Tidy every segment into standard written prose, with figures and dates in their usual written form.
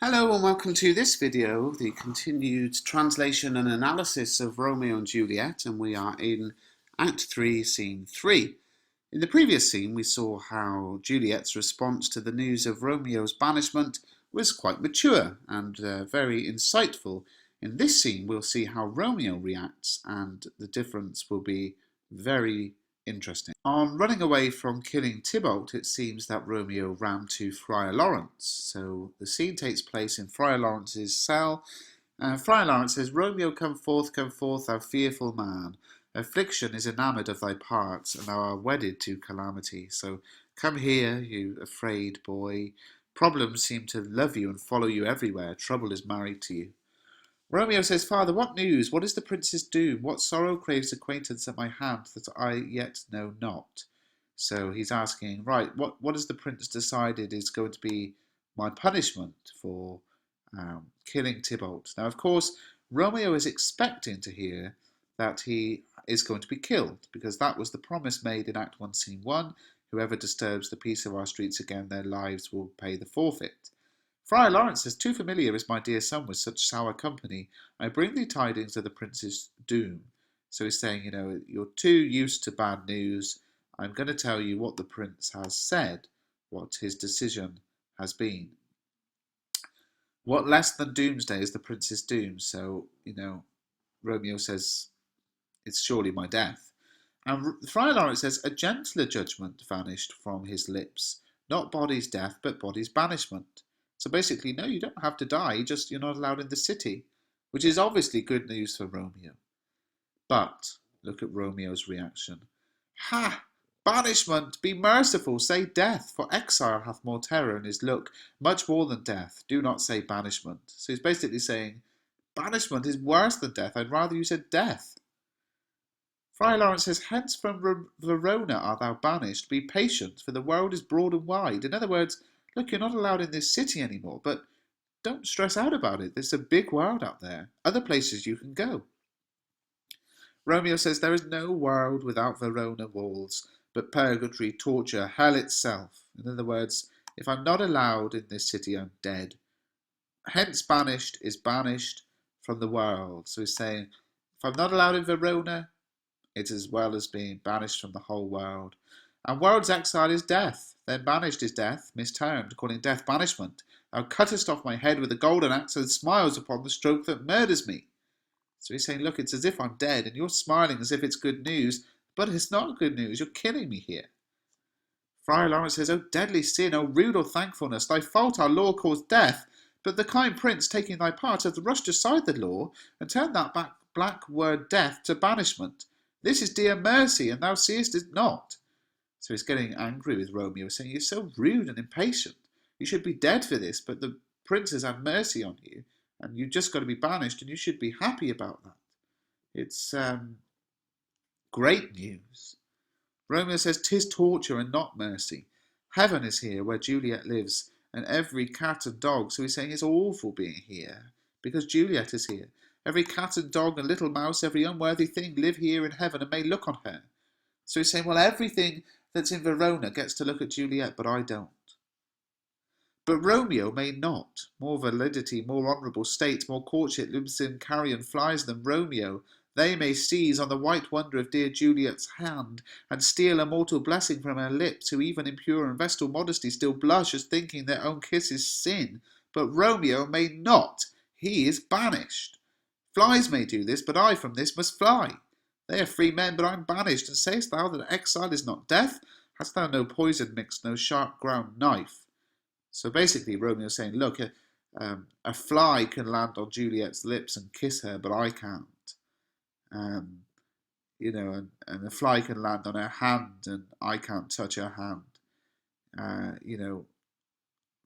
Hello and welcome to this video, the continued translation and analysis of Romeo and Juliet, and we are in Act 3, Scene 3. In the previous scene we saw how Juliet's response to the news of Romeo's banishment was quite mature and very insightful. In this scene we'll see how Romeo reacts, and the difference will be very interesting. On running away from killing Tybalt, it seems that Romeo ran to Friar Lawrence. So the scene takes place in Friar Lawrence's cell. Friar Lawrence says, "Romeo, come forth, thou fearful man. Affliction is enamoured of thy parts, and thou art wedded to calamity. So come here, you afraid boy. Problems seem to love you and follow you everywhere. Trouble is married to you." Romeo says, "Father, what news? What is the prince's doom? What sorrow craves acquaintance at my hand that I yet know not?" So he's asking, right, what has the prince decided is going to be my punishment for killing Tybalt? Now, of course, Romeo is expecting to hear that he is going to be killed, because that was the promise made in Act 1, Scene 1. Whoever disturbs the peace of our streets again, their lives will pay the forfeit. Friar Lawrence says, "Too familiar is my dear son with such sour company. I bring thee tidings of the prince's doom." So he's saying, you're too used to bad news. I'm going to tell you what the prince has said, what his decision has been. What less than doomsday is the prince's doom? So, Romeo says, "It's surely my death." And Friar Lawrence says, "A gentler judgment vanished from his lips, not body's death, but body's banishment." So basically, no, you don't have to die, just you're not allowed in the city, which is obviously good news for Romeo. But look at Romeo's reaction. "Ha! Banishment! Be merciful, say death, for exile hath more terror in his look, much more than death. Do not say banishment." So he's basically saying, banishment is worse than death. I'd rather you said death. Friar Lawrence says, "Hence from Verona art thou banished. Be patient, for the world is broad and wide." In other words, look, you're not allowed in this city anymore, but don't stress out about it. There's a big world out there. Other places you can go. Romeo says, "There is no world without Verona walls, but purgatory, torture, hell itself." In other words, if I'm not allowed in this city, I'm dead. Hence banished is banished from the world. So he's saying, if I'm not allowed in Verona, it's as well as being banished from the whole world. And world's exile is death. Then banished is death, mistermed, calling death banishment. Thou cuttest off my head with a golden axe and smiles upon the stroke that murders me. So he's saying, look, it's as if I'm dead, and you're smiling as if it's good news, but it's not good news. You're killing me here. Friar Lawrence says, "O deadly sin, O rude unthankfulness, thy fault our law caused death, but the kind prince, taking thy part, hath rushed aside the law, and turned that black word death to banishment. This is dear mercy, and thou seest it not." So he's getting angry with Romeo, saying, "You're so rude and impatient. You should be dead for this, but the prince has had mercy on you, and you've just got to be banished, and you should be happy about that." It's great news. Romeo says, "'Tis torture and not mercy. Heaven is here where Juliet lives, and every cat and dog." So he's saying it's awful being here, because Juliet is here. "Every cat and dog and little mouse, every unworthy thing live here in heaven and may look on her." So he's saying, well, everything that's in Verona gets to look at Juliet, but I don't. But Romeo may not. More validity, more honourable state, more courtship lives in carrion flies than Romeo. They may seize on the white wonder of dear Juliet's hand, and steal a mortal blessing from her lips, who even in pure and vestal modesty still blush as thinking their own kiss is sin. But Romeo may not. He is banished. Flies may do this, but I from this must fly. They are free men, but I am banished. And sayest thou that exile is not death? Hast thou no poison mixed, no sharp ground knife? So basically, Romeo's saying, look, a fly can land on Juliet's lips and kiss her, but I can't. And a fly can land on her hand, and I can't touch her hand.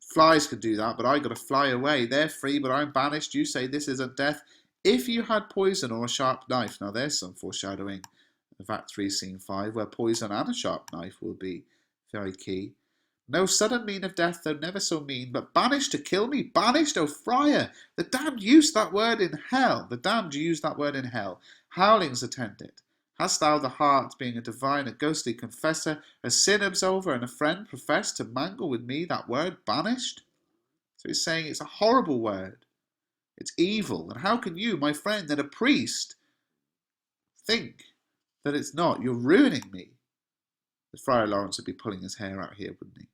Flies can do that, but I got to fly away. They're free, but I'm banished. You say this isn't death. If you had poison or a sharp knife, now there's some foreshadowing of Act 3, Scene 5, where poison and a sharp knife will be very key. No sudden mean of death, though never so mean, but banished to kill me, banished, O friar! The damned use that word in hell, Howlings attend it. Hast thou the heart, being a divine, a ghostly confessor, a sin absolver, and a friend professed to mangle with me that word banished? So he's saying it's a horrible word. It's evil. And how can you, my friend and a priest, think that it's not? You're ruining me. The Friar Lawrence would be pulling his hair out here, wouldn't he?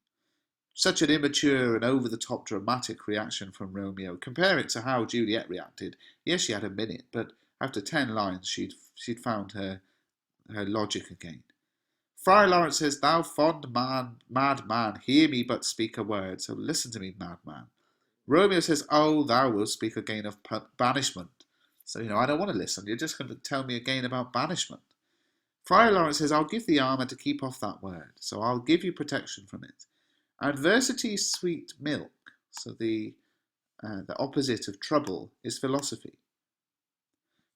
Such an immature and over-the-top dramatic reaction from Romeo. Compare it to how Juliet reacted. Yes, she had a minute, but after 10 lines, she'd found her logic again. Friar Lawrence says, "Thou fond man, mad man, hear me but speak a word." So listen to me, madman. Romeo says, "Oh, thou wilt speak again of banishment." So, I don't want to listen. You're just going to tell me again about banishment. Friar Lawrence says, "I'll give thee armour to keep off that word. So I'll give you protection from it. Adversity is sweet milk." So the opposite of trouble is philosophy.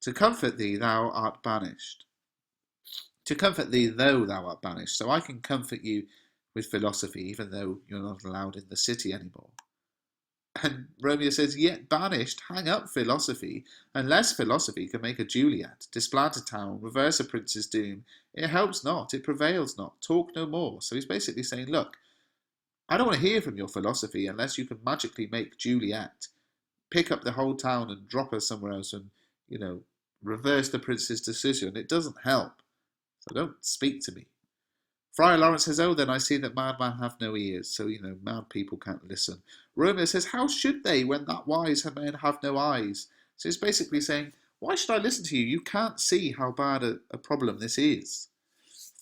"To comfort thee, thou art banished. To comfort thee, though thou art banished." So I can comfort you with philosophy, even though you're not allowed in the city anymore. And Romeo says, "Yet banished, hang up philosophy. Unless philosophy can make a Juliet, displant a town, reverse a prince's doom, it helps not, it prevails not. Talk no more." So he's basically saying, look, I don't want to hear from your philosophy unless you can magically make Juliet pick up the whole town and drop her somewhere else and, reverse the prince's decision. It doesn't help. So don't speak to me. Friar Lawrence says, "Oh, then I see that madmen have no ears." So, mad people can't listen. Romeo says, "How should they when that wise men have no eyes?" So he's basically saying, why should I listen to you? You can't see how bad a problem this is.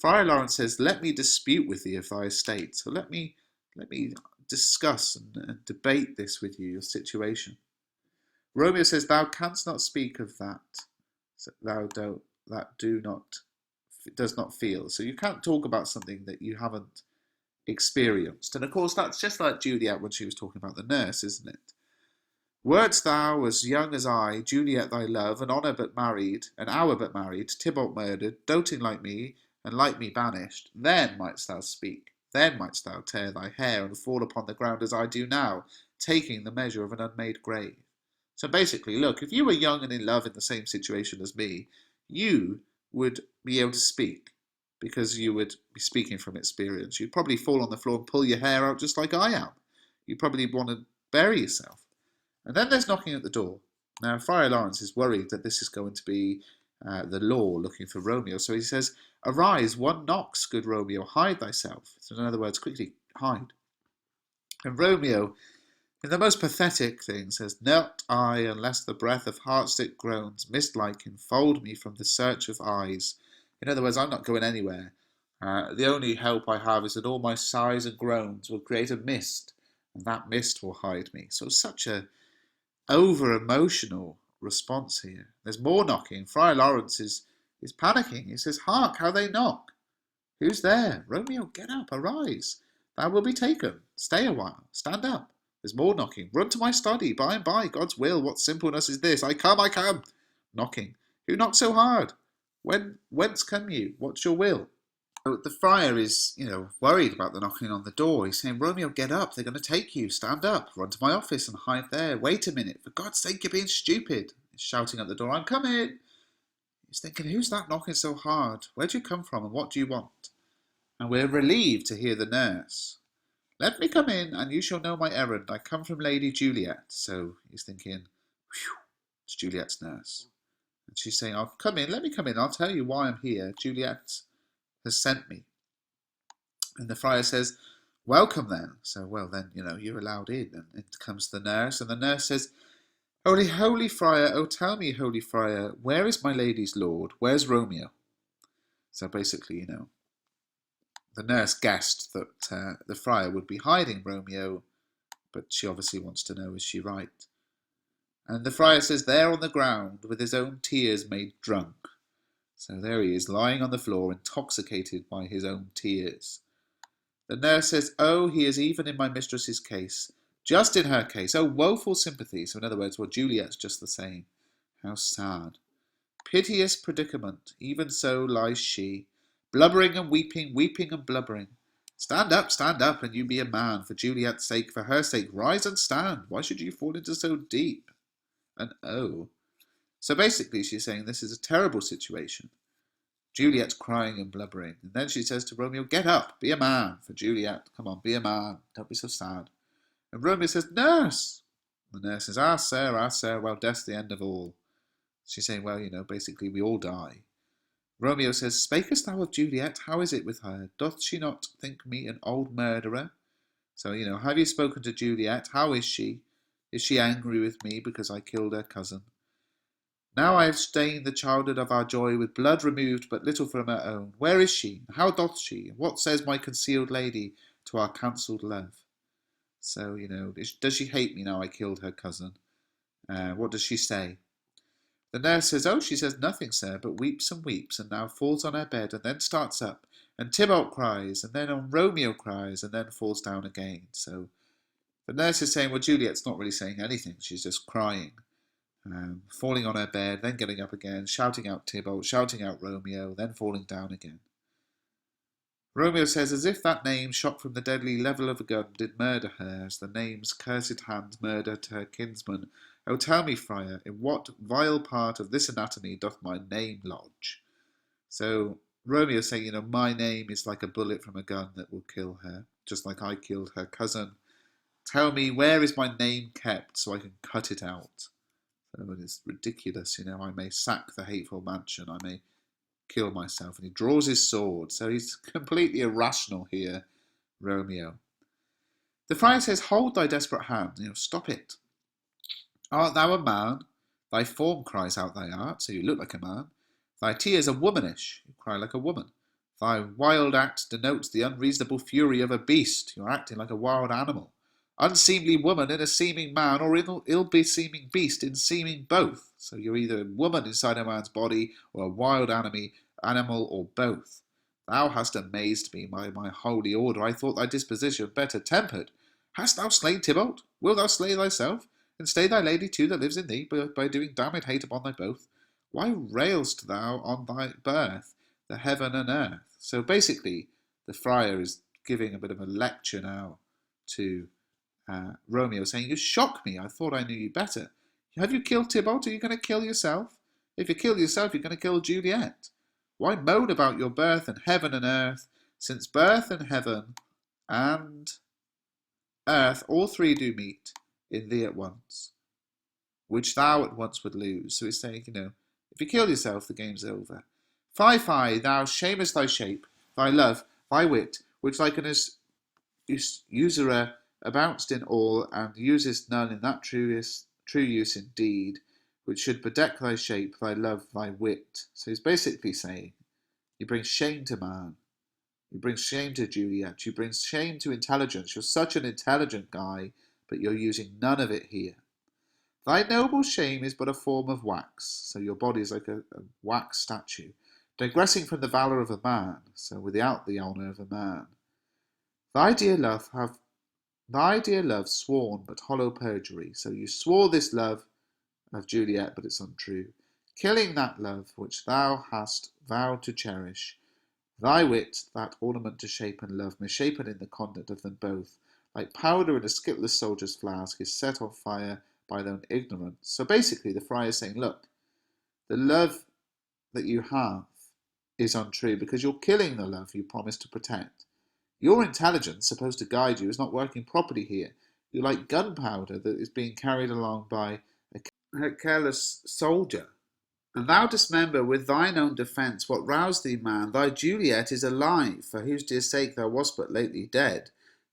Friar Lawrence says, "Let me dispute with thee of thy estate." So let me discuss and debate this with you, your situation. Romeo says, "Thou canst not speak of that, so does not feel." So you can't talk about something that you haven't experienced. And of course, that's just like Juliet when she was talking about the nurse, isn't it? "Wert thou as young as I, Juliet thy love, an hour but married, Tybalt murdered, doting like me, and like me banished, then mightst thou speak. Then mightst thou tear thy hair and fall upon the ground as I do now, taking the measure of an unmade grave." So basically, look, if you were young and in love in the same situation as me, you would be able to speak because you would be speaking from experience. You'd probably fall on the floor and pull your hair out just like I am. You'd probably want to bury yourself. And then there's knocking at the door. Now, Friar Lawrence is worried that this is going to be the law looking for Romeo. So he says, "Arise, one knocks, good Romeo, hide thyself." So in other words, quickly hide. And Romeo, in the most pathetic thing, says, "Not I, unless the breath of heart-sick groans, mist-like, enfold me from the search of eyes." In other words, I'm not going anywhere. The only help I have is that all my sighs and groans will create a mist, and that mist will hide me. So such a over-emotional response here. There's more knocking. Friar Lawrence is panicking. He says, "Hark, how they knock. Who's there? Romeo, get up, arise. Thou will be taken. Stay a while. Stand up. There's more knocking. Run to my study. By and by, God's will. What simpleness is this? I come, I come." Knocking. "Who knocks so hard? Whence come you? What's your will?" So the friar is, worried about the knocking on the door. He's saying, "Romeo, get up. They're going to take you. Stand up. Run to my office and hide there. Wait a minute. For God's sake, you're being stupid." He's shouting at the door, "I'm coming." He's thinking, who's that knocking so hard? Where do you come from and what do you want? And we're relieved to hear the nurse. "Let me come in and you shall know my errand. I come from Lady Juliet." So he's thinking, whew, it's Juliet's nurse. And she's saying, "I'll come in. Let me come in. I'll tell you why I'm here. Juliet has sent me." And the friar says, "Welcome then." So, well, then, you're allowed in. And in comes the nurse. And the nurse says, Holy friar, oh tell me, holy friar, where is my lady's lord? Where's Romeo?" So basically, the nurse guessed that the friar would be hiding Romeo, but she obviously wants to know, is she right? And the friar says, "There on the ground, with his own tears made drunk." So there he is, lying on the floor, intoxicated by his own tears. The nurse says, "Oh, he is even in my mistress's case, just in her case. Oh, woeful sympathy." So in other words, well, Juliet's just the same. How sad. "Piteous predicament, even so lies she, blubbering and weeping, weeping and blubbering. Stand up, and you be a man. For Juliet's sake, for her sake, rise and stand. Why should you fall into so deep?" And oh. So basically she's saying this is a terrible situation. Juliet's crying and blubbering. And then she says to Romeo, "Get up, be a man." For Juliet, come on, be a man. Don't be so sad. And Romeo says, "Nurse!" The nurse says, "Ah, sir, well, death's the end of all." She's saying, well, basically we all die. Romeo says, "Spakest thou of Juliet? How is it with her? Doth she not think me an old murderer?" So, have you spoken to Juliet? How is she? Is she angry with me because I killed her cousin? Now I have stained the childhood of our joy with blood removed but little from her own. Where is she? How doth she? What says my concealed lady to our counselled love? So, does she hate me now I killed her cousin? What does she say? The nurse says, "Oh, she says nothing, sir, but weeps, and now falls on her bed, and then starts up, and Tybalt cries, and then on Romeo cries, and then falls down again." So the nurse is saying, well, Juliet's not really saying anything. She's just crying, falling on her bed, then getting up again, shouting out Tybalt, shouting out Romeo, then falling down again. Romeo says, "As if that name, shot from the deadly level of a gun, did murder her, as the name's cursed hand murdered her kinsman. Oh, tell me, friar, in what vile part of this anatomy doth my name lodge?" So Romeo saying, my name is like a bullet from a gun that will kill her, just like I killed her cousin. Tell me, where is my name kept so I can cut it out? So it is ridiculous, I may sack the hateful mansion, I may kill myself. And he draws his sword, so he's completely irrational here, Romeo. The friar says, "Hold thy desperate hand, stop it. Art thou a man? Thy form cries out thy art, so you look like a man. Thy tears are womanish, you cry like a woman. Thy wild act denotes the unreasonable fury of a beast, you are acting like a wild animal. Unseemly woman in a seeming man, or ill-beseeming beast in seeming both. So you're either a woman inside a man's body, or a wild animal, or both. Thou hast amazed me by my holy order. I thought thy disposition better tempered. Hast thou slain Tybalt? Wilt thou slay thyself? And stay thy lady too that lives in thee, by doing damned hate upon thy both? Why railst thou on thy birth, the heaven and earth?" So basically, the friar is giving a bit of a lecture now to Romeo, saying, "You shock me. I thought I knew you better. Have you killed Tybalt? Are you going to kill yourself? If you kill yourself, you're going to kill Juliet. Why moan about your birth and heaven and earth, since birth and heaven and earth, all three do meet in thee at once, which thou at once would lose." So he's saying, if you kill yourself, the game's over. Fie, thou shamest thy shape, thy love, thy wit, which like an usurer aboutst in all, and usest none in that true use indeed, which should bedeck thy shape, thy love, thy wit. So he's basically saying, you bring shame to man, you bring shame to Juliet, you bring shame to intelligence. You're such an intelligent guy, but you're using none of it here. Thy noble shame is but a form of wax, so your body is like a wax statue, digressing from the valour of a man, so without the honour of a man. Thy dear love sworn but hollow perjury, so you swore this love of Juliet, but it's untrue, killing that love which thou hast vowed to cherish. Thy wit, that ornament to shape and love, misshapen in the conduct of them both, like powder in a skitless soldier's flask, is set on fire by their own ignorance. So basically the friar is saying, look, the love that you have is untrue because you're killing the love you promised to protect. Your intelligence, supposed to guide you, is not working properly here. You're like gunpowder that is being carried along by a careless soldier. And thou dismember with thine own defence what roused thee, man. Thy Juliet is alive, for whose dear sake thou wast but lately dead.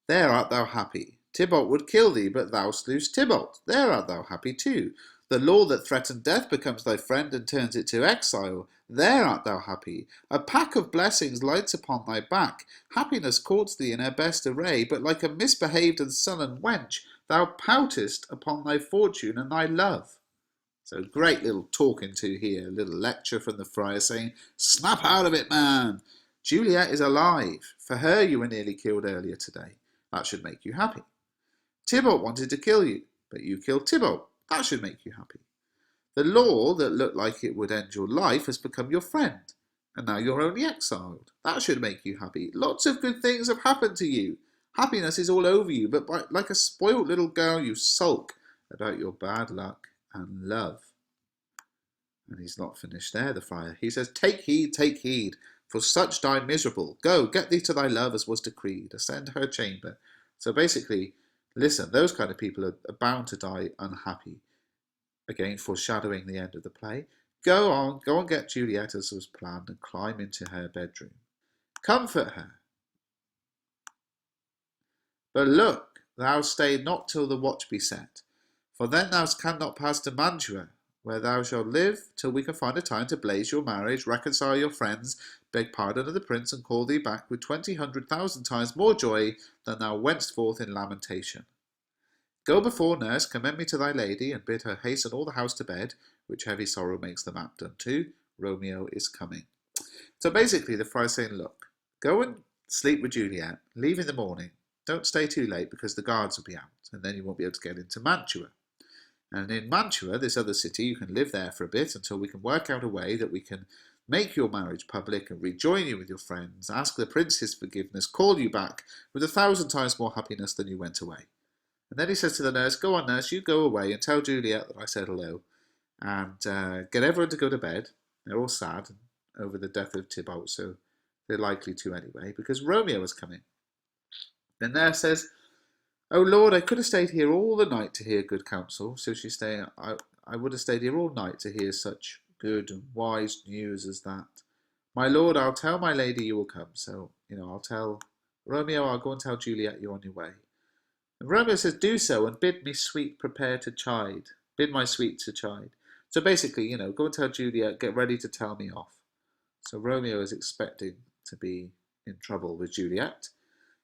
There art thou happy. Tybalt would kill thee, but thou slewest Tybalt. There art thou happy too. The law that threatened death becomes thy friend and turns it to exile. There art thou happy. A pack of blessings lights upon thy back. Happiness courts thee in her best array, but like a misbehaved and sullen wench, thou poutest upon thy fortune and thy love. So great little talking to here, a little lecture from the friar saying, snap out of it, man. Juliet is alive. For her you were nearly killed earlier today. That should make you happy. Tybalt wanted to kill you, but you killed Tybalt. That should make you happy. The law that looked like it would end your life has become your friend, and now you're only exiled. That should make you happy. Lots of good things have happened to you. Happiness is all over you, but like a spoilt little girl you sulk about your bad luck and love. And he's not finished there, the friar. He says, take heed, for such die miserable. Go, get thee to thy love as was decreed. Ascend her chamber. So basically, Listen, those kind of people are bound to die unhappy. Again, foreshadowing the end of the play. Go on, get Juliet as was planned and climb into her bedroom. Comfort her. But look, thou stay not till the watch be set, for then thou canst not pass to Mantua, where thou shalt live till we can find a time to blaze your marriage, reconcile your friends, beg pardon of the prince, and call thee back with 20,000 times more joy than thou wentst forth in lamentation. Go before, nurse, commend me to thy lady, and bid her hasten all the house to bed, which heavy sorrow makes the map done too. Romeo is coming. So basically, the friar's saying, look, go and sleep with Juliet, leave in the morning. Don't stay too late because the guards will be out, and then you won't be able to get into Mantua. And in Mantua, this other city, you can live there for a bit until we can work out a way that we can make your marriage public and rejoin you with your friends, ask the prince his forgiveness, call you back with 1,000 times more happiness than you went away. And then he says to the nurse, go on, nurse, you go away and tell Juliet that I said hello, and get everyone to go to bed. They're all sad over the death of Tybalt, so they're likely to anyway, because Romeo is coming. The nurse says, oh Lord, I could have stayed here all the night to hear good counsel. So she's saying, I would have stayed here all night to hear such good and wise news as that. My Lord, I'll tell my lady you will come. So, I'll tell Romeo, I'll go and tell Juliet you're on your way. And Romeo says, do so, and bid me sweet prepare to chide. Bid my sweet to chide. So basically, go and tell Juliet, get ready to tell me off. So Romeo is expecting to be in trouble with Juliet.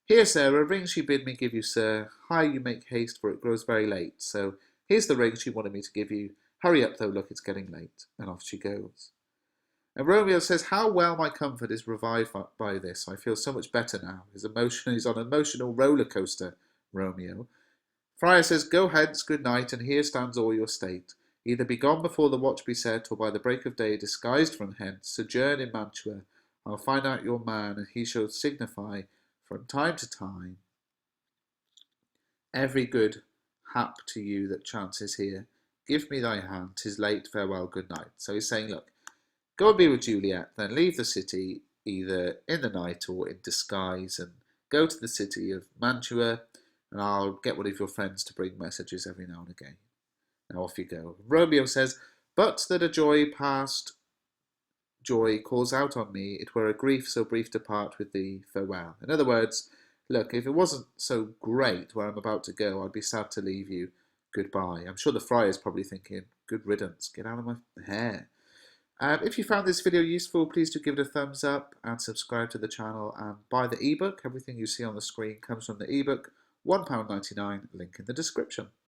Here, sir, a ring she bid me give you, sir. Hie you make haste, for it grows very late. So here's the ring she wanted me to give you. Hurry up, though, look, it's getting late. And off she goes. And Romeo says, how well my comfort is revived by this. I feel so much better now. He's on an emotional roller coaster, Romeo. Friar says, go hence, good night, and here stands all your state. Either be gone before the watch be set, or by the break of day, disguised from hence, sojourn in Mantua. I'll find out your man, and he shall signify from time to time every good hap to you that chances here. Give me thy hand, 'tis late, farewell, good night. So he's saying, look, go and be with Juliet, then leave the city either in the night or in disguise, and go to the city of Mantua, and I'll get one of your friends to bring messages every now and again. Now off you go. Romeo says, but that a joy past joy calls out on me, it were a grief so brief to part with thee, farewell. In other words, look, if it wasn't so great where I'm about to go, I'd be sad to leave you, goodbye. I'm sure the friar's probably thinking, good riddance, get out of my hair. If you found this video useful, please do give it a thumbs up and subscribe to the channel and buy the ebook. Everything you see on the screen comes from the ebook, £1.99, link in the description.